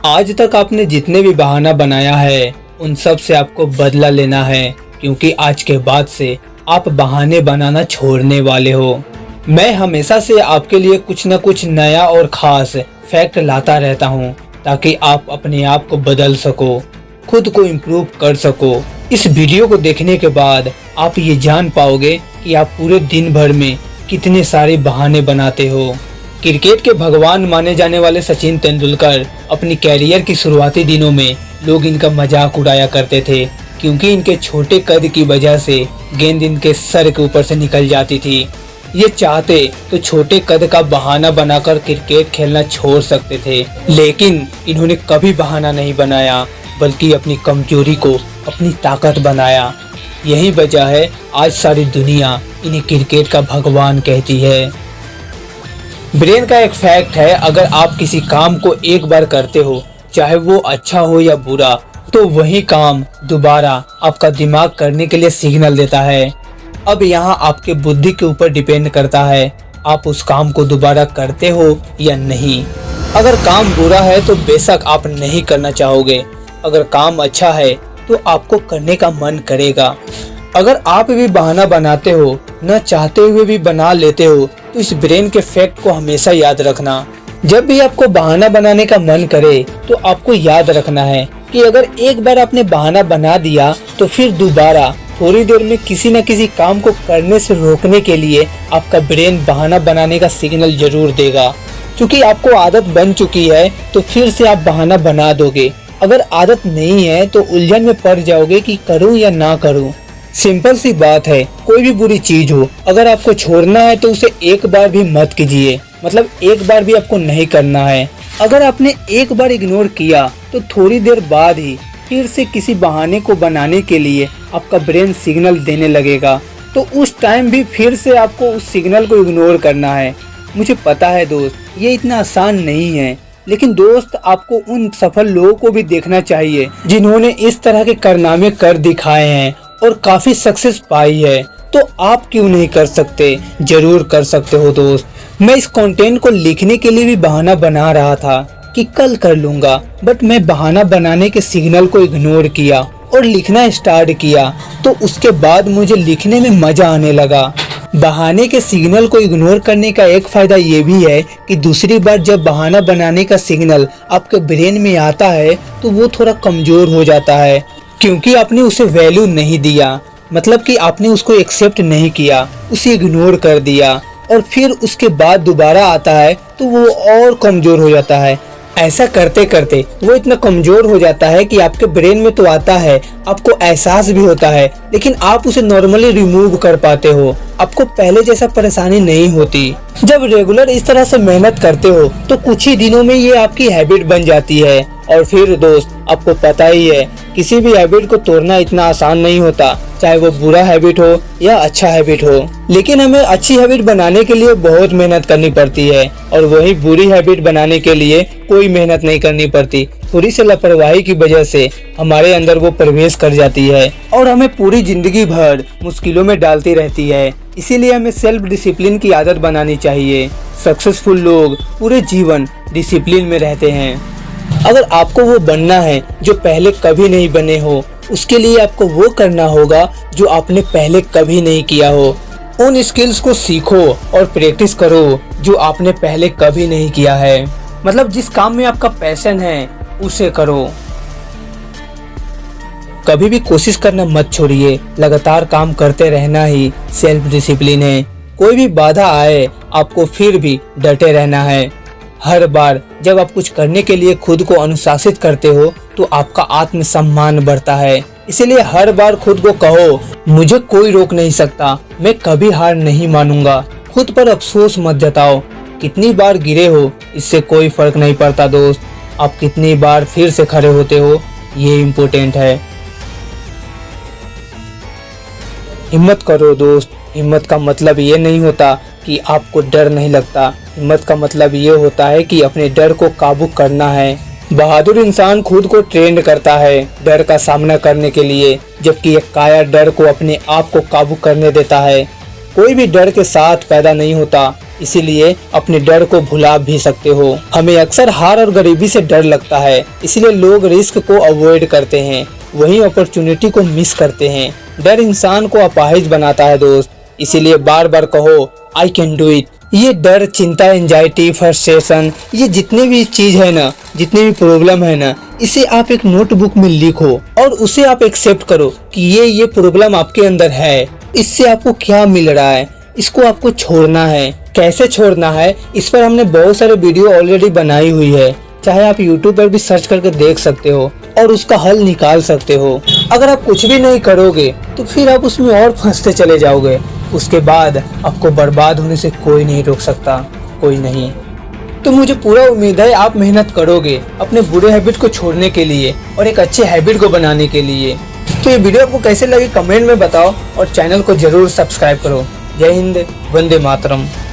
आज तक आपने जितने भी बहाना बनाया है उन सब से आपको बदला लेना है, क्योंकि आज के बाद से आप बहाने बनाना छोड़ने वाले हो। मैं हमेशा से आपके लिए कुछ न कुछ नया और खास फैक्ट लाता रहता हूँ ताकि आप अपने आप को बदल सको, खुद को इम्प्रूव कर सको। इस वीडियो को देखने के बाद आप ये जान पाओगे कि आप पूरे दिन भर में कितने सारे बहाने बनाते हो। क्रिकेट के भगवान माने जाने वाले सचिन तेंदुलकर अपनी कैरियर की शुरुआती दिनों में लोग इनका मजाक उड़ाया करते थे, क्योंकि इनके छोटे कद की वजह से गेंद इनके सर के ऊपर से निकल जाती थी। ये चाहते तो छोटे कद का बहाना बनाकर क्रिकेट खेलना छोड़ सकते थे, लेकिन इन्होंने कभी बहाना नहीं बनाया, बल्कि अपनी कमजोरी को अपनी ताकत बनाया। यही वजह है आज सारी दुनिया इन्हें क्रिकेट का भगवान कहती है। ब्रेन का एक फैक्ट है, अगर आप किसी काम को एक बार करते हो, चाहे वो अच्छा हो या बुरा, तो वही काम दोबारा आपका दिमाग करने के लिए सिग्नल देता है। अब यहाँ आपके बुद्धि के ऊपर डिपेंड करता है आप उस काम को दोबारा करते हो या नहीं। अगर काम बुरा है तो बेशक आप नहीं करना चाहोगे, अगर काम अच्छा है तो आपको करने का मन करेगा। अगर आप भी बहाना बनाते हो, न चाहते हुए भी बना लेते हो, तो इस ब्रेन के फैक्ट को हमेशा याद रखना। जब भी आपको बहाना बनाने का मन करे तो आपको याद रखना है कि अगर एक बार आपने बहाना बना दिया तो फिर दोबारा थोड़ी देर में किसी न किसी काम को करने से रोकने के लिए आपका ब्रेन बहाना बनाने का सिग्नल जरूर देगा। क्योंकि आपको आदत बन चुकी है तो फिर से आप बहाना बना दोगे। अगर आदत नहीं है तो उलझन में पड़ जाओगे कि करूं या ना करूं। सिंपल सी बात है, कोई भी बुरी चीज हो, अगर आपको छोड़ना है तो उसे एक बार भी मत कीजिए, मतलब एक बार भी आपको नहीं करना है। अगर आपने एक बार इग्नोर किया तो थोड़ी देर बाद ही फिर से किसी बहाने को बनाने के लिए आपका ब्रेन सिग्नल देने लगेगा, तो उस टाइम भी फिर से आपको उस सिग्नल को इग्नोर करना है। मुझे पता है दोस्त, ये इतना आसान नहीं है, लेकिन दोस्त आपको उन सफल लोगों को भी देखना चाहिए जिन्होंने इस तरह के कारनामे कर दिखाए हैं और काफी सक्सेस पाई है। तो आप क्यों नहीं कर सकते? जरूर कर सकते हो दोस्त। मैं इस कंटेंट को लिखने के लिए भी बहाना बना रहा था कि कल कर लूंगा, बट मैं बहाना बनाने के सिग्नल को इग्नोर किया और लिखना स्टार्ट किया, तो उसके बाद मुझे लिखने में मजा आने लगा। बहाने के सिग्नल को इग्नोर करने का एक फायदा ये भी है कि दूसरी बार जब बहाना बनाने का सिग्नल आपके ब्रेन में आता है तो वो थोड़ा कमजोर हो जाता है, क्योंकि आपने उसे वैल्यू नहीं दिया, मतलब कि आपने उसको एक्सेप्ट नहीं किया, उसे इग्नोर कर दिया, और फिर उसके बाद दोबारा आता है तो वो और कमजोर हो जाता है। ऐसा करते करते वो इतना कमजोर हो जाता है कि आपके ब्रेन में तो आता है, आपको एहसास भी होता है, लेकिन आप उसे नॉर्मली रिमूव कर पाते हो, आपको पहले जैसा परेशानी नहीं होती। जब रेगुलर इस तरह से मेहनत करते हो तो कुछ ही दिनों में ये आपकी हैबिट बन जाती है। और फिर दोस्त आपको पता ही है, किसी भी हैबिट को तोड़ना इतना आसान नहीं होता, चाहे वो बुरा हैबिट हो या अच्छा हैबिट हो। लेकिन हमें अच्छी हैबिट बनाने के लिए बहुत मेहनत करनी पड़ती है, और वही बुरी हैबिट बनाने के लिए कोई मेहनत नहीं करनी पड़ती। थोड़ी सी लापरवाही की वजह से हमारे अंदर वो प्रवेश कर जाती है और हमें पूरी जिंदगी भर मुश्किलों में डालती रहती है। इसीलिए हमें सेल्फ डिसिप्लिन की आदत बनानी चाहिए। सक्सेसफुल लोग पूरे जीवन डिसिप्लिन में रहते हैं। अगर आपको वो बनना है जो पहले कभी नहीं बने हो, उसके लिए आपको वो करना होगा जो आपने पहले कभी नहीं किया हो। उन स्किल्स को सीखो और प्रैक्टिस करो जो आपने पहले कभी नहीं किया है। मतलब जिस काम में आपका पैशन है उसे करो। कभी भी कोशिश करना मत छोड़िए, लगातार काम करते रहना ही सेल्फ डिसिप्लिन है। कोई भी बाधा आए आपको फिर भी डटे रहना है। हर बार जब आप कुछ करने के लिए खुद को अनुशासित करते हो तो आपका आत्मसम्मान बढ़ता है। इसीलिए हर बार खुद को कहो, मुझे कोई रोक नहीं सकता, मैं कभी हार नहीं मानूंगा। खुद पर अफसोस मत जताओ। कितनी बार गिरे हो इससे कोई फर्क नहीं पड़ता दोस्त, आप कितनी बार फिर से खड़े होते हो ये इम्पोर्टेंट है। हिम्मत करो दोस्त। हिम्मत का मतलब ये नहीं होता कि आपको डर नहीं लगता, हिम्मत का मतलब ये होता है कि अपने डर को काबू करना है। बहादुर इंसान खुद को ट्रेंड करता है डर का सामना करने के लिए, जबकि एक कायर डर को अपने आप को काबू करने देता है। कोई भी डर के साथ पैदा नहीं होता, इसीलिए अपने डर को भुला भी सकते हो। हमें अक्सर हार और गरीबी से डर लगता है, इसलिए लोग रिस्क को अवॉइड करते हैं, वहीं अपॉर्चुनिटी को मिस करते हैं। डर इंसान को अपाहिज बनाता है दोस्त, इसीलिए बार बार कहो आई कैन डू इट। ये डर, चिंता, एंजाइटी, फ्रस्ट्रेशन, ये जितनी भी चीज है ना, जितनी भी प्रॉब्लम है ना, इसे आप एक नोटबुक में लिखो और उसे आप एक्सेप्ट करो कि ये प्रॉब्लम आपके अंदर है। इससे आपको क्या मिल रहा है, इसको आपको छोड़ना है। कैसे छोड़ना है, इस पर हमने बहुत सारे वीडियो ऑलरेडी बनाई हुई है, चाहे आप YouTube पर भी सर्च करके देख सकते हो और उसका हल निकाल सकते हो। अगर आप कुछ भी नहीं करोगे तो फिर आप उसमें और फंसते चले जाओगे, उसके बाद आपको बर्बाद होने से कोई नहीं रोक सकता, कोई नहीं। तो मुझे पूरा उम्मीद है आप मेहनत करोगे अपने बुरे हैबिट को छोड़ने के लिए और एक अच्छे हैबिट को बनाने के लिए। तो ये वीडियो आपको कैसे लगी कमेंट में बताओ और चैनल को जरूर सब्सक्राइब करो। जय हिंद, वंदे मातरम।